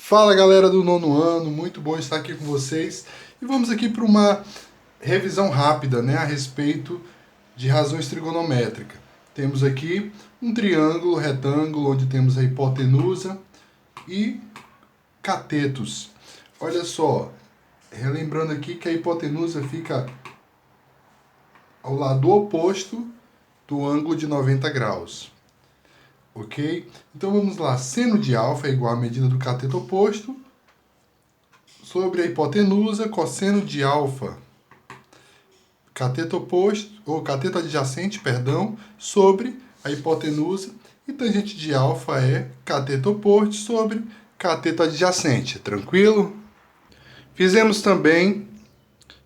Fala galera do nono ano, muito bom estar aqui com vocês e vamos aqui para uma revisão rápida, né, a respeito de razões trigonométricas. Temos aqui um triângulo retângulo onde temos a hipotenusa e catetos. Olha só, relembrando aqui que a hipotenusa fica ao lado oposto do ângulo de 90 graus. Ok? Então vamos lá, seno de alfa é igual à medida do cateto oposto sobre a hipotenusa, cosseno de alfa, cateto oposto, ou cateto adjacente, perdão, sobre a hipotenusa, e tangente de alfa é cateto oposto sobre cateto adjacente, tranquilo? Fizemos também,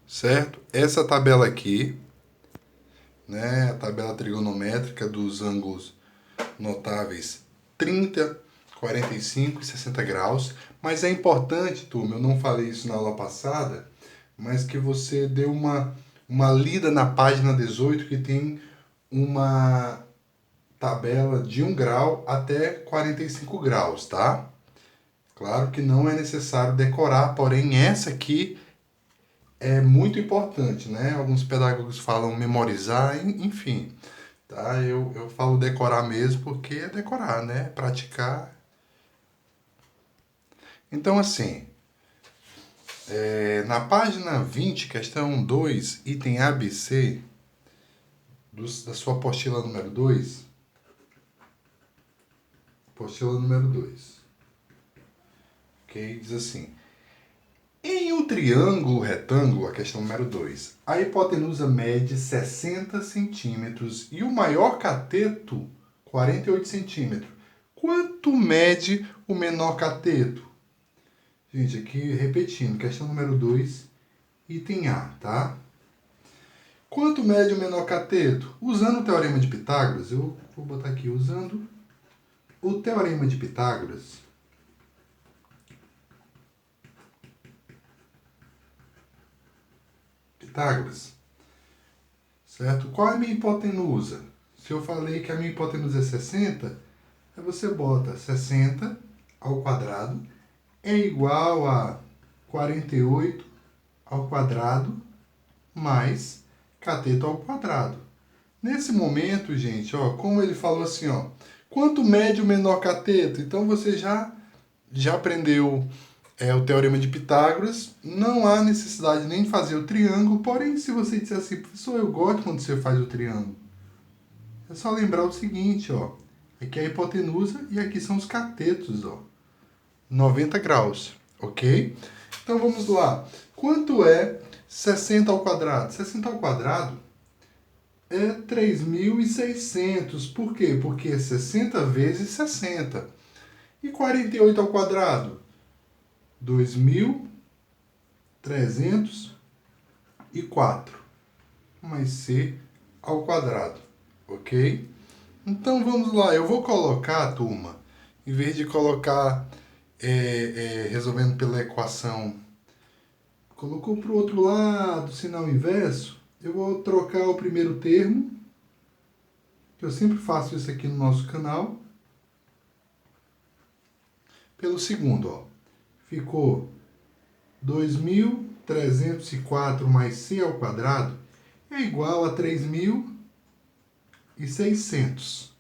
certo? Essa tabela aqui, né, a tabela trigonométrica dos ângulos notáveis 30, 45 e 60 graus. Mas é importante, turma, eu não falei isso na aula passada, mas que você dê uma lida na página 18, que tem uma tabela de 1 grau até 45 graus, tá? Claro que não é necessário decorar, porém essa aqui é muito importante, né? Alguns pedagogos falam memorizar, enfim. Tá? Eu falo decorar mesmo porque é decorar, né? Praticar. Então, assim, na página 20, questão 2, item ABC, da sua apostila número 2, apostila número 2, ok? Diz assim: em um triângulo retângulo, a questão número 2, a hipotenusa mede 60 centímetros e o maior cateto 48 centímetros. Quanto mede o menor cateto? Gente, aqui repetindo, questão número 2, item A, tá? Quanto mede o menor cateto? Usando o teorema de Pitágoras, eu vou botar aqui, usando o teorema de Pitágoras, certo? Qual é a minha hipotenusa? Se eu falei que a minha hipotenusa é 60, aí você bota 60 ao quadrado é igual a 48 ao quadrado mais cateto ao quadrado. Nesse momento, gente, ó, como ele falou assim, ó, quanto mede o menor cateto? Então você já aprendeu o teorema de Pitágoras, não há necessidade nem de fazer o triângulo, porém, se você disser assim, professor, eu gosto quando você faz o triângulo, é só lembrar o seguinte, ó, aqui é a hipotenusa e aqui são os catetos, ó, 90 graus, ok? Então vamos lá, quanto é 60 ao quadrado? 60 ao quadrado é 3.600. Por quê? Porque é 60 vezes 60. E 48 ao quadrado? 2.304. Mais C ao quadrado. Ok? Então vamos lá. Eu vou colocar, turma, em vez de colocar resolvendo pela equação, colocou para o outro lado, sinal inverso, eu vou trocar o primeiro termo, que eu sempre faço isso aqui no nosso canal, pelo segundo, ó. Ficou 2.304 mais c ao quadrado é igual a 3.600,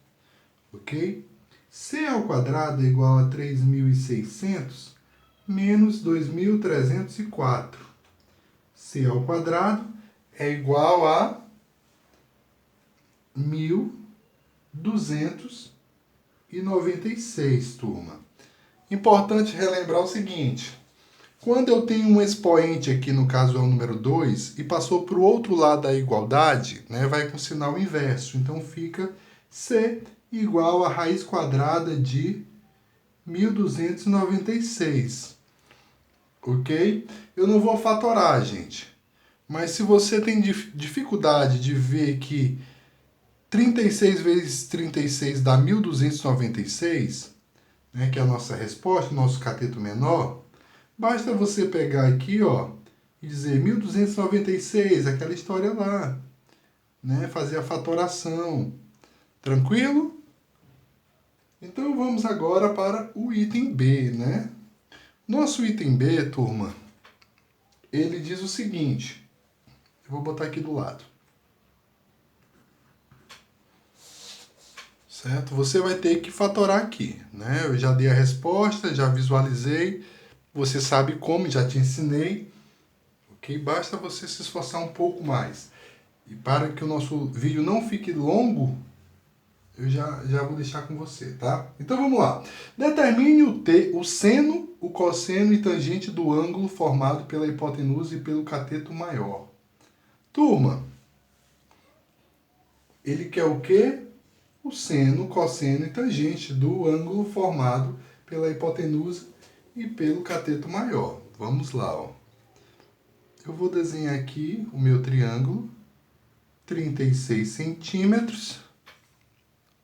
ok? C ao quadrado é igual a 3.600 menos 2.304. C ao quadrado é igual a 1.296, turma. Importante relembrar o seguinte: quando eu tenho um expoente aqui, no caso é o número 2, e passou para o outro lado da igualdade, né, vai com sinal inverso. Então fica C igual a raiz quadrada de 1.296. Ok? Eu não vou fatorar, gente. Mas se você tem dificuldade de ver que 36 vezes 36 dá 1.296, né, que é a nossa resposta, o nosso cateto menor, basta você pegar aqui, ó, e dizer 1.296, aquela história lá, né, fazer a fatoração. Tranquilo? Então vamos agora para o item B, né? Nosso item B, turma, ele diz o seguinte, eu vou botar aqui do lado. Certo? Você vai ter que fatorar aqui, né? Eu já dei a resposta, já visualizei, você sabe como, já te ensinei, ok? Basta você se esforçar um pouco mais. E para que o nosso vídeo não fique longo, eu já vou deixar com você, tá? Então vamos lá. Determine o seno, o cosseno e tangente do ângulo formado pela hipotenusa e pelo cateto maior. Turma, ele quer o quê? O seno, cosseno e tangente do ângulo formado pela hipotenusa e pelo cateto maior. Vamos lá, ó. Eu vou desenhar aqui o meu triângulo, 36 centímetros,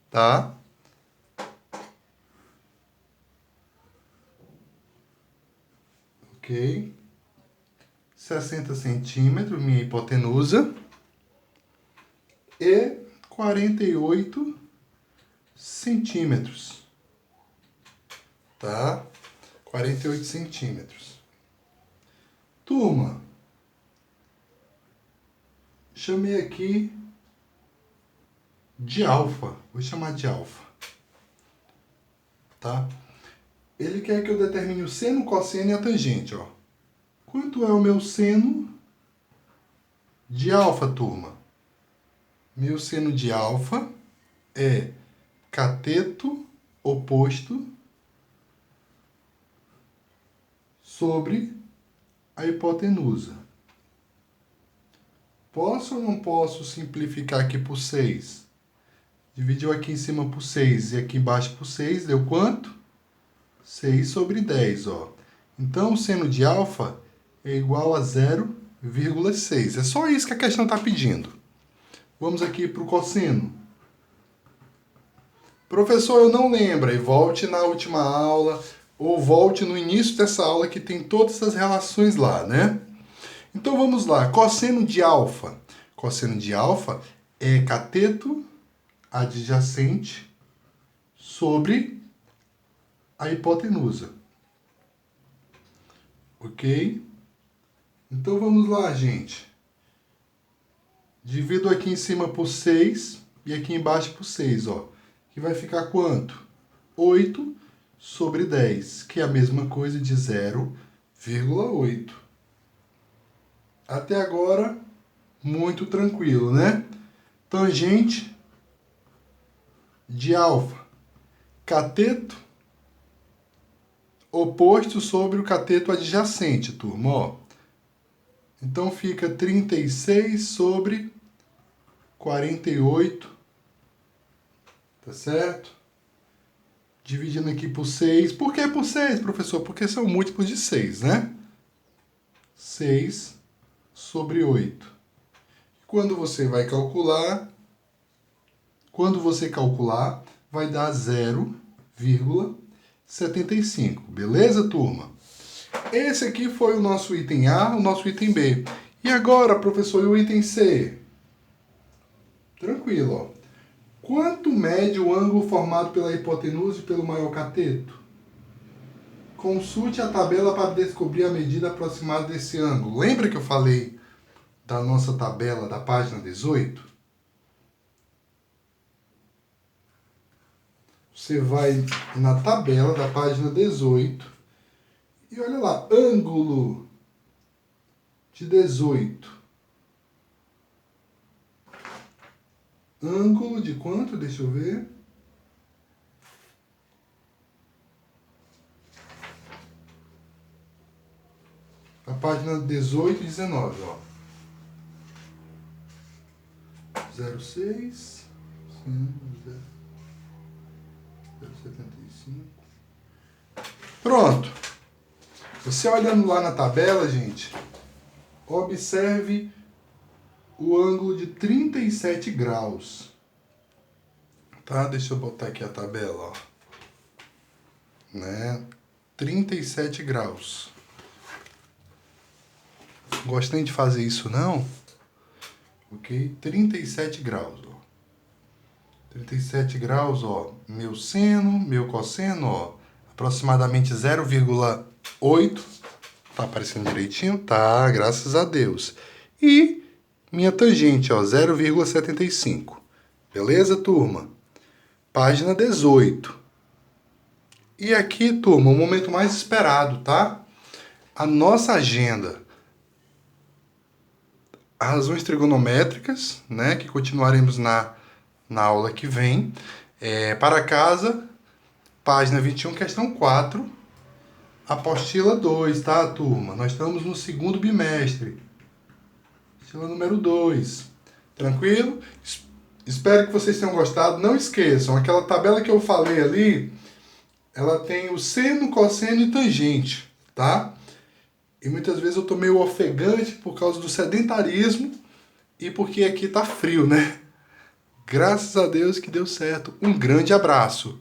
tá? Ok. 60 centímetros, minha hipotenusa, e 48 centímetros, tá? 48 centímetros. Turma, chamei aqui de alfa, vou chamar de alfa, tá? Ele quer que eu determine o seno, cosseno e a tangente, ó. Quanto é o meu seno de alfa, turma? Meu seno de alfa é cateto oposto sobre a hipotenusa. Posso ou não posso simplificar aqui por 6? Dividiu aqui em cima por 6 e aqui embaixo por 6, deu quanto? 6 sobre 10, ó. Então, o seno de alfa é igual a 0,6. É só isso que a questão está pedindo. Vamos aqui para o cosseno. Professor, eu não lembro. E volte na última aula ou volte no início dessa aula que tem todas essas relações lá, né? Então vamos lá. Cosseno de alfa. Cosseno de alfa é cateto adjacente sobre a hipotenusa. Ok? Então vamos lá, gente. Divido aqui em cima por 6 e aqui embaixo por 6, ó. Que vai ficar quanto? 8 sobre 10, que é a mesma coisa de 0,8. Até agora, muito tranquilo, né? Tangente de alfa. Cateto oposto sobre o cateto adjacente, turma, ó. Então fica 36 sobre 48, tá certo? Dividindo aqui por 6. Por que por 6, professor? Porque são múltiplos de 6, né? 6 sobre 8. Quando você calcular, vai dar 0,75. Beleza, turma? Esse aqui foi o nosso item A, o nosso item B. E agora, professor, e o item C? Tranquilo, ó. Quanto mede o ângulo formado pela hipotenusa e pelo maior cateto? Consulte a tabela para descobrir a medida aproximada desse ângulo. Lembra que eu falei da nossa tabela da página 18? Você vai na tabela da página 18 e olha lá, ângulo de 18. Ângulo de quanto? Deixa eu ver. A página 18 e 19, ó. 0,6, 0,75. Pronto. Você olhando lá na tabela, gente, observe o ângulo de 37 graus. Tá? Deixa eu botar aqui a tabela, ó. Né? 37 graus. Gostem de fazer isso, não? Ok? 37 graus, ó. 37 graus, ó. Meu seno, meu cosseno, ó. Aproximadamente 0,7 8. Tá aparecendo direitinho? Tá, graças a Deus. E minha tangente, ó, 0,75. Beleza, turma? Página 18. E aqui, turma, o momento mais esperado, tá? A nossa agenda. Razões trigonométricas, né? Que continuaremos na aula que vem. Para casa, página 21, questão 4. Apostila 2, tá, turma? Nós estamos no segundo bimestre. Apostila número 2. Tranquilo? Espero que vocês tenham gostado. Não esqueçam, aquela tabela que eu falei ali, ela tem o seno, cosseno e tangente, tá? E muitas vezes eu tô meio ofegante por causa do sedentarismo e porque aqui tá frio, né? Graças a Deus que deu certo. Um grande abraço.